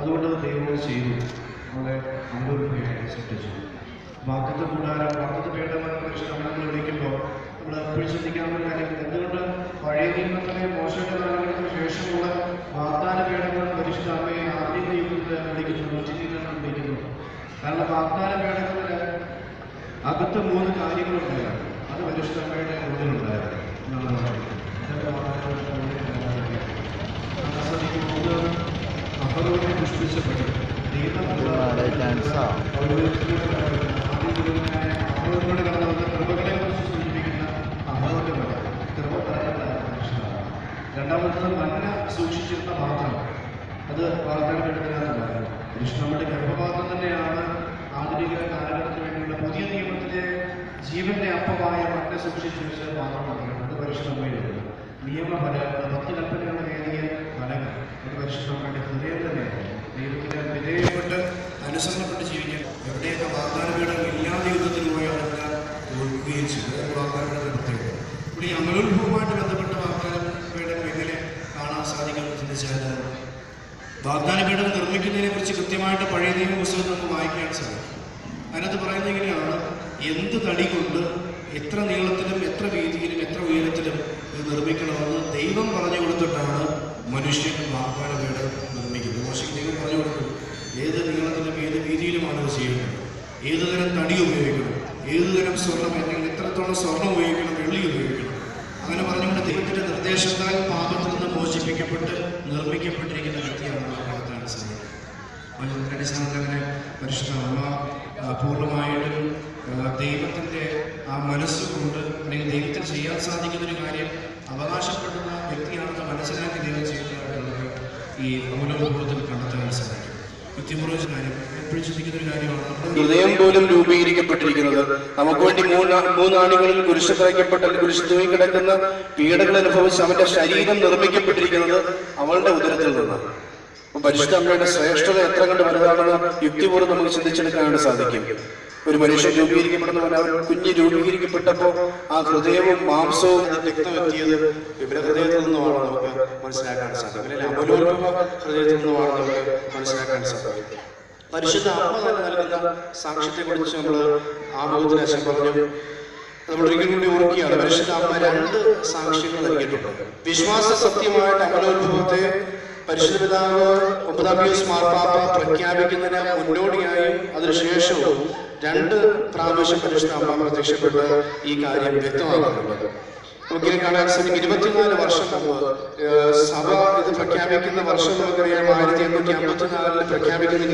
അതുകൊണ്ട് ദൈവം ചെയ്തു. നമ്മളെ അനുഭവിക്കുകയായി സൃഷ്ടിച്ചു. വാഗ്ദത്ത കൂടാരം, വാഗ്ദത്ത പേടകങ്ങളെ കുറിച്ച് നമ്മൾ വിളിക്കുമ്പോൾ നമ്മൾ എപ്പോഴും ശ്രദ്ധിക്കാവുന്ന കാര്യം, എന്തുകൊണ്ട് പഴയ നിയമത്തിലെ മോശയുടെ കാലഘട്ടത്തിന് ശേഷമുള്ള വാഗ്ദാന പേടകങ്ങൾ പരിശുദ്ധ അമ്മയെ ആധുനിക യുഗത്തിൽ വിളിക്കുന്നു, നൂറ്റിനിരണം വിളിക്കുന്നു. കാരണം വാഗ്ദാന പേടകത്തിൽ അകത്ത് 3 കാര്യങ്ങളുണ്ടായിരുന്നു. അത് പരിശുദ്ധ അമ്മയുടെ ഉള്ളിലുണ്ടായിരുന്നു എന്നാണ് പറയുന്നത്. അഹരോനെ പുഷ്പിച്ചപ്പെട്ടു അഹരോനോട് കടന്നു വന്ന കൃപകളെ കുറിച്ച് സൂചിപ്പിക്കുന്ന അഹരോന്റെ പടം കൃപ പറയുന്നതാണ്. രണ്ടാമത്തത് മന്ന സൂക്ഷിച്ചിരുന്ന പാത്രം, അത് വാഗ്ദാനപ്പെടുത്തുന്നതാണ്. നമ്മുടെ ഗർഭപാത്രം തന്നെയാണ് ആധുനിക കാലഘട്ടത്തിന് വേണ്ടിയുള്ള പുതിയ നിയമത്തിലെ ജീവന്റെ അപ്പമായ മന്ന സൂക്ഷിച്ചു വെച്ച പാത്രമാണ്. അത് പരിശുദ്ധമ്മയിലുണ്ട്. നിയമഫല 10 കൽപ്പനകളുടെ വേദിയ ഫലങ്ങൾ അത് പരിശുദ്ധമ്മയുടെ ഹൃദയം തന്നെയാണ്. ദൈവത്തിന് വിധേയപ്പെട്ട് അനുസരണപ്പെട്ട് ജീവിക്കാൻ എവിടെയൊക്കെ വാഗ്ദാനപീഠം ഇല്ലാതെ യുദ്ധത്തിൽ പോയി അതെല്ലാം തോൽക്കുകയും ചെയ്തു. വാഗ്ദാനപീഠത്തിന്റെ പ്രത്യേകത. ഇവിടെ ഈ അമലോത്ഭവവുമായിട്ട് ബന്ധപ്പെട്ട വാഗ്ദാനപീഠം എങ്ങനെ കാണാൻ സാധിക്കുമെന്ന് ചിന്തിച്ചാൽ, വാഗ്ദാനപീഠം നിർമ്മിക്കുന്നതിനെ കുറിച്ച് കൃത്യമായിട്ട് പഴയ നിയമ പുസ്തകം നമുക്ക് വായിക്കാൻ സാധിക്കും. അതിനകത്ത് പറയുന്നത് ഇങ്ങനെയാണ്: എന്ത് തടി കൊണ്ട് എത്ര നീളത്തിലും എത്ര വീതിയിലും എത്ര ഉയരത്തിലും ഇത് നിർമ്മിക്കണമെന്ന് ദൈവം പറഞ്ഞു കൊടുത്തിട്ടാണ് മനുഷ്യൻ വാഗ്ദാനപീഠം നിർമ്മിക്കുന്നത്. മോശയ്ക്ക് ദൈവം പറഞ്ഞു കൊടുക്കും ഏത് നീളത്തിലും ഏത് വീതിയിലുമാണ് ഇത് ചെയ്യുന്നത്, ഏതുതരം തടി ഉപയോഗിക്കണം, ഏതുതരം സ്വർണം, അല്ലെങ്കിൽ എത്രത്തോളം സ്വർണം ഉപയോഗിക്കണം, വെള്ളി ഉപയോഗിക്കണം. അങ്ങനെ പറഞ്ഞുകൊണ്ട് ദൈവത്തിൻ്റെ നിർദ്ദേശത്താൽ പാപത്തിൽ നിന്ന് മോചിപ്പിക്കപ്പെട്ട് നിർമ്മിക്കപ്പെട്ടിരിക്കുന്ന വ്യക്തിയാണ് വാഗ്ദാന സമയം. അടിസ്ഥാനത്തിൽ അങ്ങനെ പരിശുദ്ധ അമ്മ പൂർണ്ണമായിട്ടും ദൈവത്തിൻ്റെ ആ മനസ്സുകൊണ്ട് അല്ലെങ്കിൽ ദൈവത്തിൽ ചെയ്യാൻ സാധിക്കുന്നൊരു കാര്യം അവകാശപ്പെടുന്ന വ്യക്തിയാണെന്ന് മനസ്സിലാക്കി ദൈവം ചെയ്യുന്നതായിട്ടുള്ളത് ഈ അമലോത്ഭവത്തിൽ കണ്ടെത്താൻ സാധിക്കും. യുക്തിപൂർവ്വ കാര്യം എപ്പോഴും ചിന്തിക്കുന്നൊരു കാര്യമാണ്. ഹൃദയം പോലും രൂപീകരിക്കപ്പെട്ടിരിക്കുന്നത് നമുക്ക് വേണ്ടി മൂന്നാണികളിൽ കുരിശ് തൂങ്ങിക്കിടക്കുന്ന പീഡകൾ അനുഭവിച്ച് അവന്റെ ശരീരം നിർമ്മിക്കപ്പെട്ടിരിക്കുന്നത് അവളുടെ ഉദരത്തിൽ നിന്നാണ്. പരിശുദ്ധ അമ്മയുടെ ശ്രേഷ്ഠത എത്ര കണ്ട് വലുതാണെന്ന് യുക്തിപൂർവ്വം നമുക്ക് ചിന്തിച്ചെടുക്കാനായിട്ട് സാധിക്കും. ഒരു മനുഷ്യൻ രൂപീകരിക്കപ്പെടുന്നവൻ അവർ കുഞ്ഞ് രൂപീകരിക്കപ്പെട്ടപ്പോൾ ആ ഹൃദയവും മാംസവും രക്തമെത്തിയത് ഇവരുടെ ഹൃദയത്തിൽ നിന്നുമാണ് നമുക്ക് മനസ്സിലാക്കാൻ സാധിക്കും. അല്ലെങ്കിൽ അമലോത്ഭവ ഹൃദയത്തിൽ നിന്നുമാണ് നമുക്ക് മനസ്സിലാക്കാൻ സാധിക്കും. പരിശുദ്ധ അമ്മ തന്നെ നൽകുന്ന സാക്ഷ്യത്തെക്കുറിച്ച് നമ്മൾ ആമുഖത്തിൽ അച്ഛൻ പറഞ്ഞു. നമ്മൾ ഒരിക്കൽ കൂടി ഓർക്കുകയാണ്. പരിശുദ്ധ അമ്മ 2 സാക്ഷ്യങ്ങൾ നൽകിയിട്ടുണ്ട്. വിശ്വാസ സത്യമായിട്ട് അമലോത്ഭവത്തെ പരിശുദ്ധ പിതാവ് 9 പീയൂസ് മാർപ്പാപ്പ പ്രഖ്യാപിക്കുന്നതിന് മുന്നോടിയായും അതിനുശേഷവും 2 പ്രാവശ്യം പരിശുദ്ധ അമ്മ പ്രത്യക്ഷപ്പെട്ട് ഈ കാര്യം വ്യക്തമാക്കുന്നുണ്ട്. നമുക്കിത് കാണാൻ സാധിക്കും. 24 വർഷം മുമ്പ് സഭ ഇത് പ്രഖ്യാപിക്കുന്ന വർഷം നമുക്കറിയാം 1854 പ്രഖ്യാപിക്കുന്ന